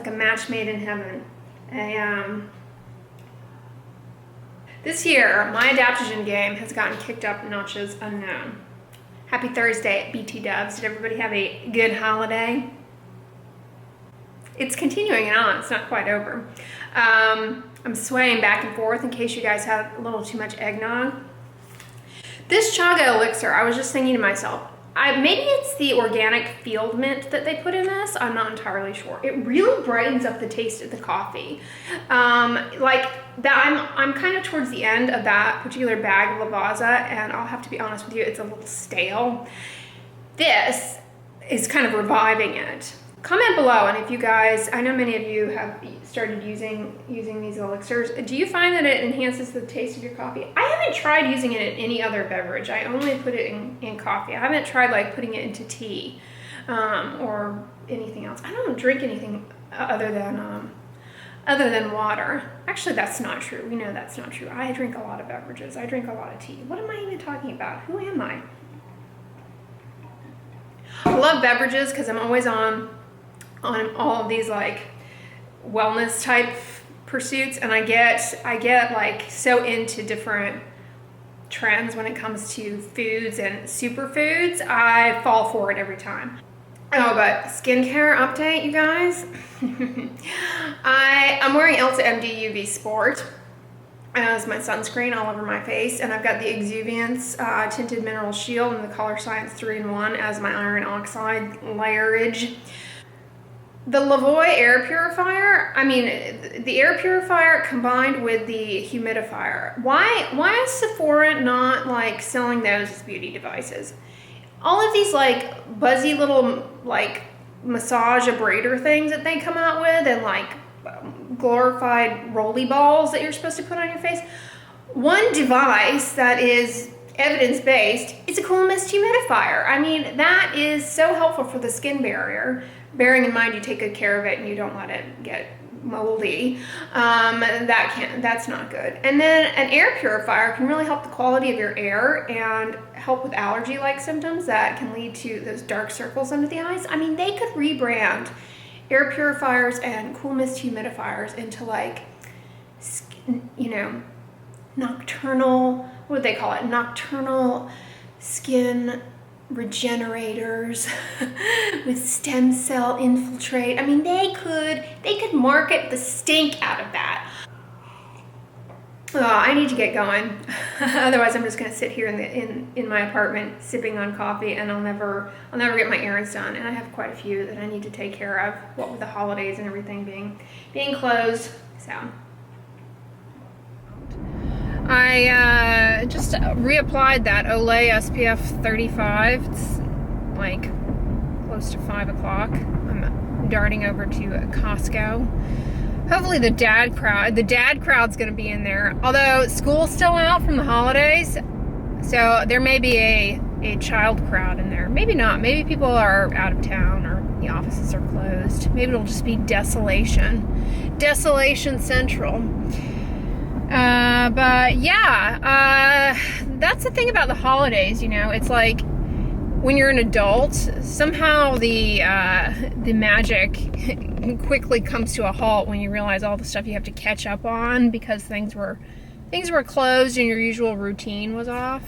like a match made in heaven. This year, my adaptogen game has gotten kicked up notches unknown. Happy Thursday, BT Dubs. Did everybody have a good holiday? It's continuing on. It's not quite over. I'm swaying back and forth in case you guys have a little too much eggnog. This chaga elixir, I was just thinking to myself, maybe it's the organic field mint that they put in this. I'm not entirely sure. It really brightens up the taste of the coffee. Like that, I'm kind of towards the end of that particular bag of Lavazza, and I'll have to be honest with you, it's a little stale. This is kind of reviving it. Comment below, and if you guys, I know many of you have started using these elixirs. Do you find that it enhances the taste of your coffee? I haven't tried using it in any other beverage. I only put it in coffee. I haven't tried like putting it into tea or anything else. I don't drink anything other than water. Actually, that's not true. We know that's not true. I drink a lot of beverages. I drink a lot of tea. What am I even talking about? Who am I? I love beverages because I'm always on all of these like wellness type pursuits, and I get like so into different trends when it comes to foods and superfoods. I fall for it every time. Oh, but skincare update, you guys. I'm wearing Elta MD UV Sport as my sunscreen all over my face, and I've got the Exuviance Tinted Mineral Shield and the Color Science 3-in-1 as my iron oxide layerage. The Lavoie air purifier, I mean, the air purifier combined with the humidifier. Why is Sephora not like selling those as beauty devices? All of these like buzzy little like massage abrader things that they come out with, and like glorified rolly balls that you're supposed to put on your face. One device that is evidence-based is a cool mist humidifier. I mean, that is so helpful for the skin barrier. Bearing in mind you take good care of it and you don't let it get moldy. That's not good. And then an air purifier can really help the quality of your air and help with allergy-like symptoms that can lead to those dark circles under the eyes. I mean, they could rebrand air purifiers and cool mist humidifiers into like, you know, nocturnal, what would they call it? Nocturnal skin regenerators with stem cell infiltrate. I mean, they could market the stink out of that. Oh, I need to get going. Otherwise, I'm just going to sit here in my apartment sipping on coffee, and I'll never get my errands done. And I have quite a few that I need to take care of. What with the holidays and everything being closed, so. I just reapplied that Olay SPF 35. It's like close to 5 o'clock. I'm darting over to Costco. Hopefully the dad crowd's gonna be in there. Although school's still out from the holidays, so there may be a child crowd in there. Maybe not. Maybe people are out of town or the offices are closed. Maybe it'll just be desolation. Desolation Central. But yeah, that's the thing about the holidays, you know. It's like when you're an adult, somehow the magic quickly comes to a halt when you realize all the stuff you have to catch up on because things were closed and your usual routine was off.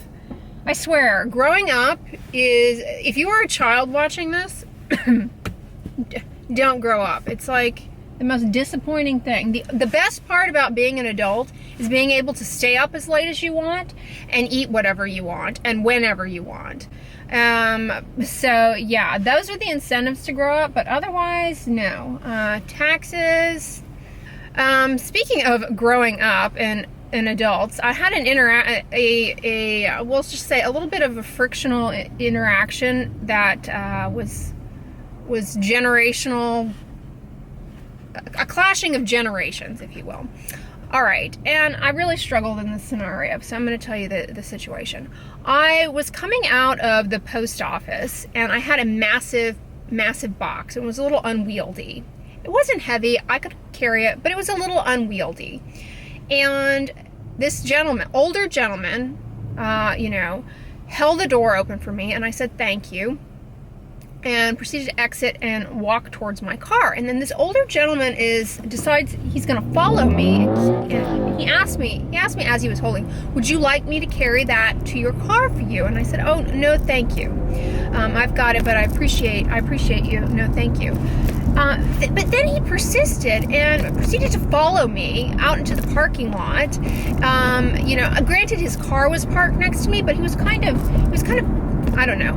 I swear, growing up is, if you are a child watching this, don't grow up. It's like the most disappointing thing. The best part about being an adult is being able to stay up as late as you want and eat whatever you want and whenever you want. So yeah, those are the incentives to grow up, but otherwise, no. Taxes. Speaking of growing up and adults, I had we'll just say a little bit of a frictional interaction that was generational. A clashing of generations, if you will. All right, and I really struggled in this scenario, so I'm going to tell you the situation. I was coming out of the post office, and I had a massive box. It was a little unwieldy. It wasn't heavy. I could carry it, but it was a little unwieldy. And this gentleman, older gentleman, held the door open for me, and I said thank you. and proceeded to exit and walk towards my car. And then this older gentleman decides he's gonna follow me, and he asked me as he was holding, would you like me to carry that to your car for you? And I said, oh, no, thank you. I've got it, but I appreciate you. No, thank you. But then he persisted and proceeded to follow me out into the parking lot. You know, granted his car was parked next to me, but he was kind of, I don't know,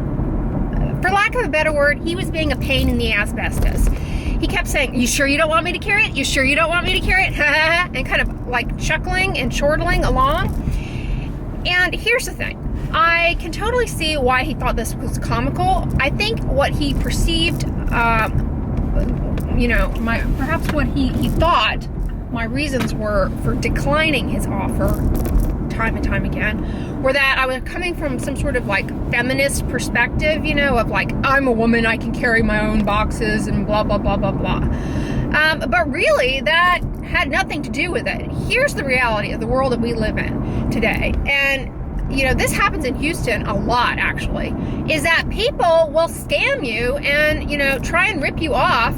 for lack of a better word, he was being a pain in the asbestos. He kept saying, you sure you don't want me to carry it? You sure you don't want me to carry it? And kind of like chuckling and chortling along. And here's the thing. I can totally see why he thought this was comical. I think what he perceived, you know, perhaps what he thought my reasons were for declining his offer time and time again were that I was coming from some sort of like feminist perspective, you know, of like, I'm a woman, I can carry my own boxes and blah, blah, blah, blah, blah. But really, that had nothing to do with it. Here's the reality of the world that we live in today. And you know, this happens in Houston a lot, actually, is that people will scam you and, you know, try and rip you off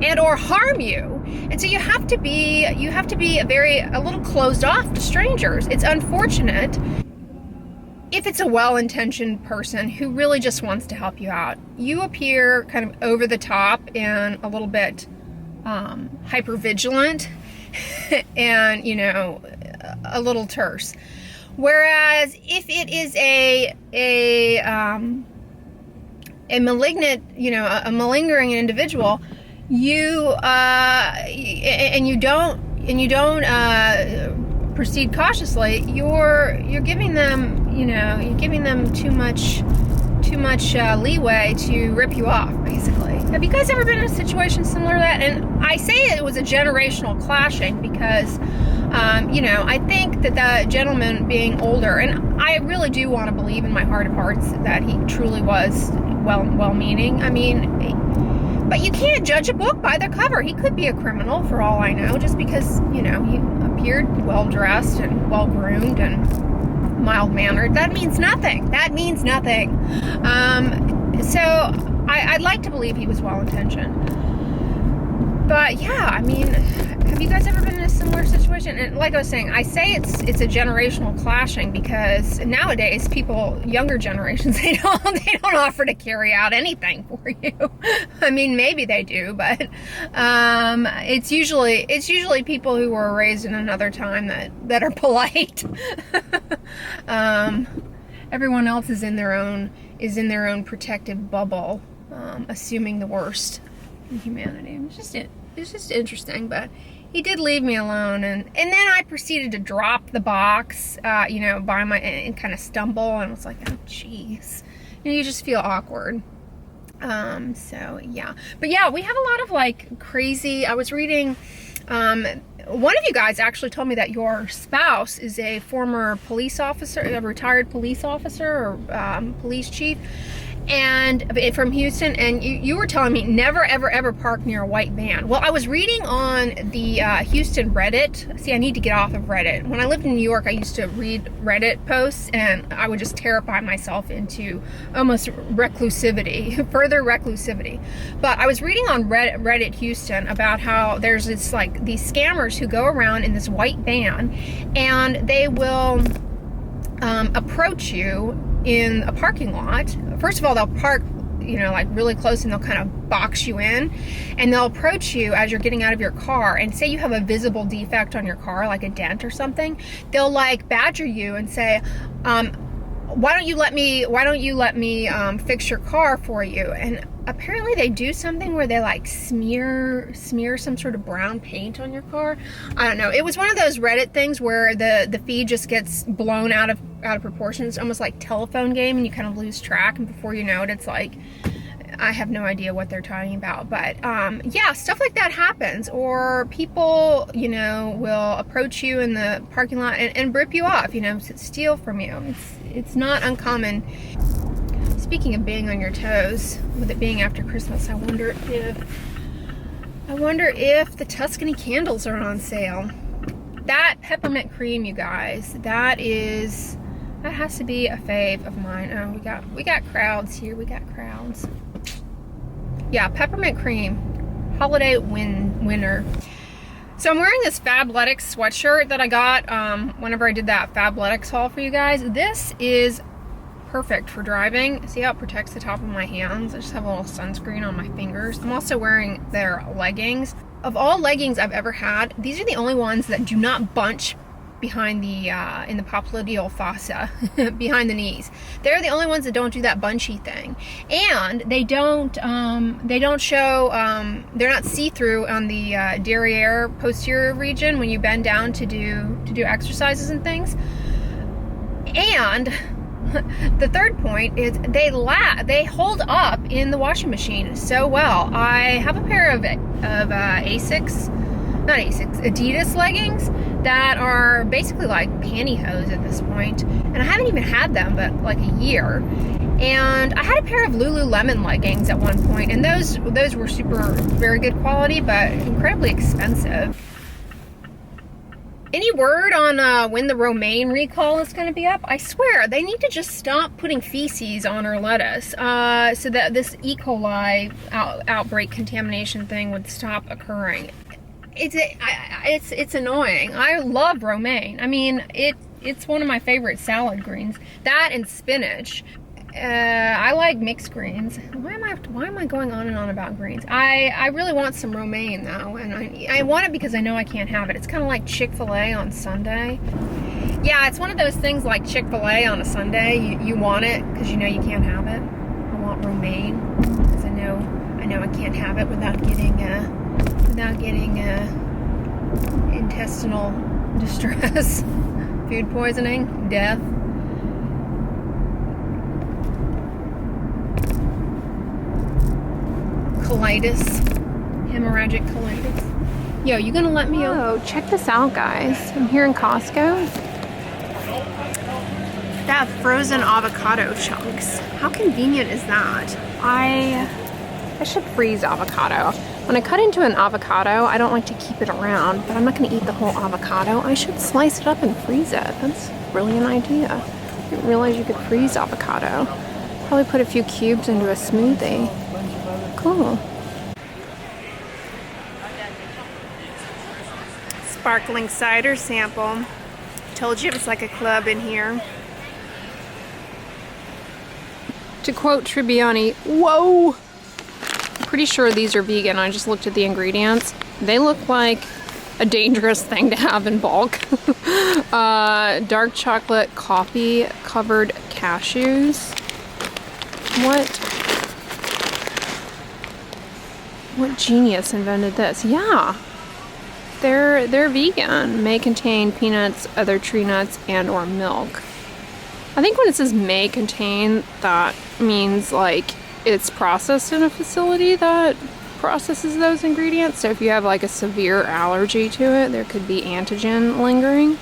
and or harm you. And so you have to be a little closed off to strangers. It's unfortunate if it's a well-intentioned person who really just wants to help you out. You appear kind of over the top and a little bit hyper-vigilant and, you know, a little terse. Whereas if it is a malignant, you know, a malingering individual, you don't proceed cautiously, you're giving them, you know, too much leeway to rip you off, basically. Have you guys ever been in a situation similar to that? And I say it was a generational clashing because you know, I think that the gentleman being older, and I really do want to believe in my heart of hearts that he truly was well-meaning. I mean, but you can't judge a book by their cover. He could be a criminal for all I know, just because, you know, he appeared well-dressed and well-groomed and mild-mannered. That means nothing. So I'd like to believe he was well-intentioned. But yeah, I mean, have you guys ever been in a similar situation? And like I was saying, I say it's a generational clashing because nowadays younger generations, they don't offer to carry out anything for you. I mean, maybe they do, but it's usually people who were raised in another time that are polite. Everyone else is in their own protective bubble, assuming the worst in humanity. It's just interesting, but he did leave me alone, and then I proceeded to drop the box, you know, and kind of stumble, and was like, oh jeez, you know, you just feel awkward. So yeah, but yeah, we have a lot of like crazy. I was reading, one of you guys actually told me that your spouse is a former police officer, a retired police officer or police chief, and from Houston, and you were telling me never ever park near a white van. Well, I was reading on the Houston Reddit. See, I need to get off of Reddit. When I lived in New York, I used to read Reddit posts, and I would just terrify myself into almost reclusivity, further reclusivity. But I was reading on Reddit Houston about how there's these scammers who go around in this white van, and they will approach you in a parking lot. First of all, they'll park, you know, like really close, and they'll kind of box you in, and they'll approach you as you're getting out of your car, and say you have a visible defect on your car, like a dent or something. They'll like badger you and say, why don't you let me fix your car for you? And apparently they do something where they like smear some sort of brown paint on your car. I don't know. It was one of those Reddit things where the feed just gets blown out of proportion. It's almost like telephone game, and you kind of lose track, and before you know it, it's like, I have no idea what they're talking about. But yeah, stuff like that happens. Or people, you know, will approach you in the parking lot and rip you off, you know, steal from you. It's not uncommon. Speaking of being on your toes, with it being after Christmas, I wonder if the Tuscany candles are on sale. That peppermint cream, you guys, that has to be a fave of mine. Oh, we got crowds here. We got crowds. Yeah, peppermint cream. Holiday winner. So I'm wearing this Fabletics sweatshirt that I got whenever I did that Fabletics haul for you guys. This is perfect for driving. See how it protects the top of my hands? I just have a little sunscreen on my fingers. I'm also wearing their leggings. Of all leggings I've ever had, these are the only ones that do not bunch behind the in the popliteal fossa behind the knees. They're the only ones that don't do that bunchy thing, and they don't show they're not see-through on the derriere posterior region when you bend down to do exercises and things. And the third point is they hold up in the washing machine so well. I have a pair of Adidas leggings that are basically like pantyhose at this point, and I haven't even had them but like a year. And I had a pair of Lululemon leggings at one point, and those were very good quality but incredibly expensive. Any word on when the romaine recall is going to be up? I swear, they need to just stop putting feces on our lettuce so that this E. coli outbreak contamination thing would stop occurring. It's annoying. I love romaine. I mean, it's one of my favorite salad greens. That and spinach. I like mixed greens. Why am I going on and on about greens? I really want some romaine though, and I want it because I know I can't have it. It's kind of like Chick-fil-A on Sunday. Yeah, it's one of those things like Chick-fil-A on a Sunday. You want it because you know you can't have it. I want romaine because I know I can't have it without getting intestinal distress, food poisoning, death. Colitis, hemorrhagic colitis. Yo, you gonna let me? Oh, check this out, guys. I'm here in Costco. They have frozen avocado chunks. How convenient is that? I should freeze avocado. When I cut into an avocado, I don't like to keep it around, but I'm not gonna eat the whole avocado. I should slice it up and freeze it. That's a brilliant idea. I didn't realize you could freeze avocado. Probably put a few cubes into a smoothie. Cool. Sparkling cider sample. Told you it was like a club in here. To quote Tribbiani, whoa! I'm pretty sure these are vegan. I just looked at the ingredients. They look like a dangerous thing to have in bulk. Dark chocolate coffee covered cashews. What genius invented this? Yeah, they're vegan. May contain peanuts, other tree nuts, and or milk. I think when it says may contain, that means like it's processed in a facility that processes those ingredients. So if you have like a severe allergy to it, there could be antigen lingering.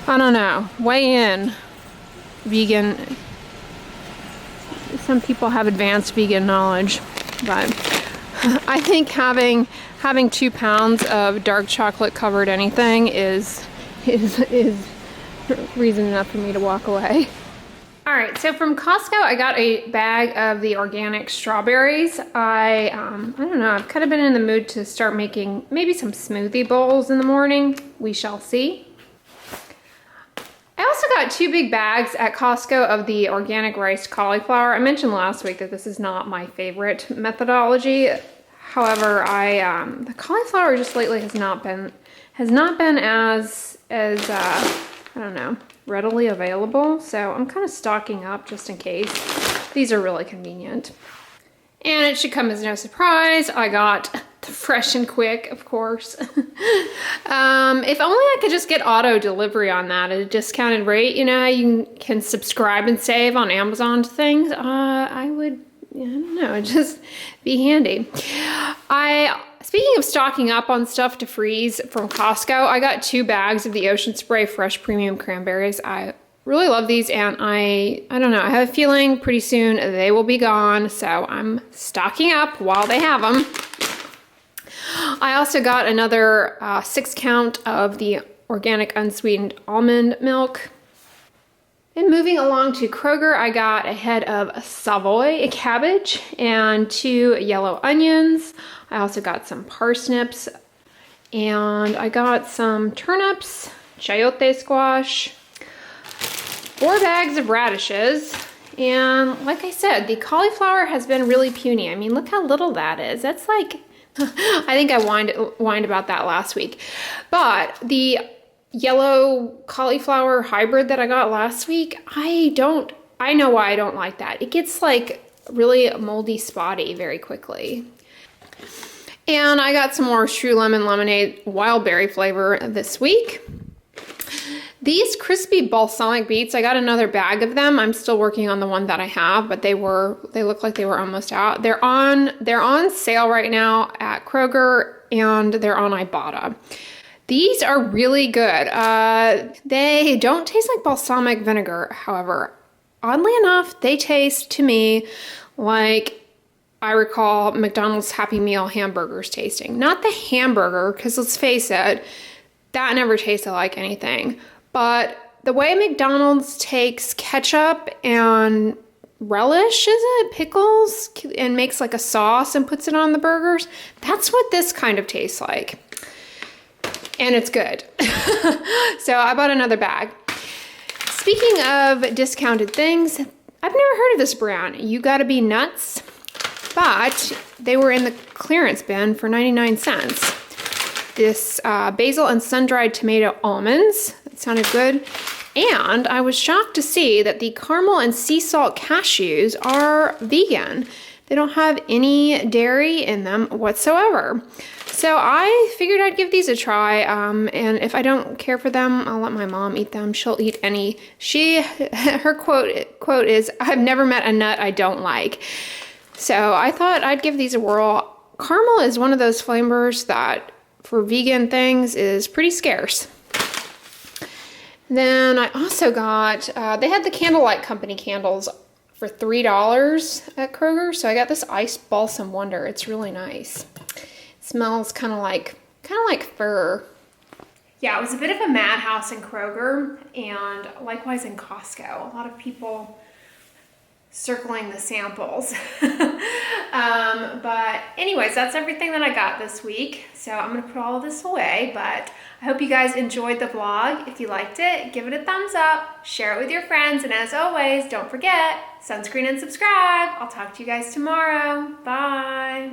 I don't know. Weigh in, vegan. Some people have advanced vegan knowledge, but I think having 2 pounds of dark chocolate covered anything is reason enough for me to walk away. All right, so from Costco, I got a bag of the organic strawberries. I don't know, I've kind of been in the mood to start making maybe some smoothie bowls in the morning. We shall see. I also got 2 big bags at Costco of the organic riced cauliflower. I mentioned last week that this is not my favorite methodology. However, the cauliflower just lately has not been as I don't know, readily available. So I'm kind of stocking up just in case. These are really convenient. And it should come as no surprise, I got the Fresh and Quick, of course. If only I could just get auto delivery on that at a discounted rate. You know how you can subscribe and save on Amazon to things? I would, I don't know, just be handy. Speaking of stocking up on stuff to freeze from Costco, I got 2 bags of the Ocean Spray Fresh Premium Cranberries. I really love these, and I don't know, I have a feeling pretty soon they will be gone, so I'm stocking up while they have them. I also got another 6 count of the organic unsweetened almond milk. And moving along to Kroger, I got a head of Savoy cabbage and 2 yellow onions. I also got some parsnips, and I got some turnips, chayote squash, 4 bags of radishes, and like I said, the cauliflower has been really puny. I mean, look how little that is. That's like, I think I whined about that last week. But the yellow cauliflower hybrid that I got last week, I know why I don't like that. It gets like really moldy, spotty very quickly. And I got some more True Lemon Lemonade wild berry flavor this week. These crispy balsamic beets, I got another bag of them. I'm still working on the one that I have, but they look like they were almost out. They're on sale right now at Kroger, and they're on Ibotta. These are really good. They don't taste like balsamic vinegar, however. Oddly enough, they taste to me like I recall McDonald's Happy Meal hamburgers tasting. Not the hamburger, because let's face it, that never tasted like anything. But the way McDonald's takes ketchup and relish, is it? Pickles, and makes like a sauce and puts it on the burgers, that's what this kind of tastes like. And it's good. So I bought another bag. Speaking of discounted things, I've never heard of this brand. You Gotta Be Nuts. But they were in the clearance bin for 99 cents. This basil and sun-dried tomato almonds. That sounded good. And I was shocked to see that the caramel and sea salt cashews are vegan. They don't have any dairy in them whatsoever. So I figured I'd give these a try, and if I don't care for them, I'll let my mom eat them. She'll eat any. Her quote is, "I've never met a nut I don't like." So I thought I'd give these a whirl. Caramel is one of those flavors that, for vegan things, is pretty scarce. Then I also got, they had the Candlelight Company candles for $3 at Kroger. So I got this Ice Balsam Wonder. It's really nice. It smells kind of like fur. Yeah, it was a bit of a madhouse in Kroger, and likewise in Costco. A lot of people circling the samples. But anyways, that's everything that I got this week. So I'm gonna put all of this away, but I hope you guys enjoyed the vlog. If you liked it, give it a thumbs up, share it with your friends, and as always, don't forget, sunscreen and subscribe. I'll talk to you guys tomorrow. Bye.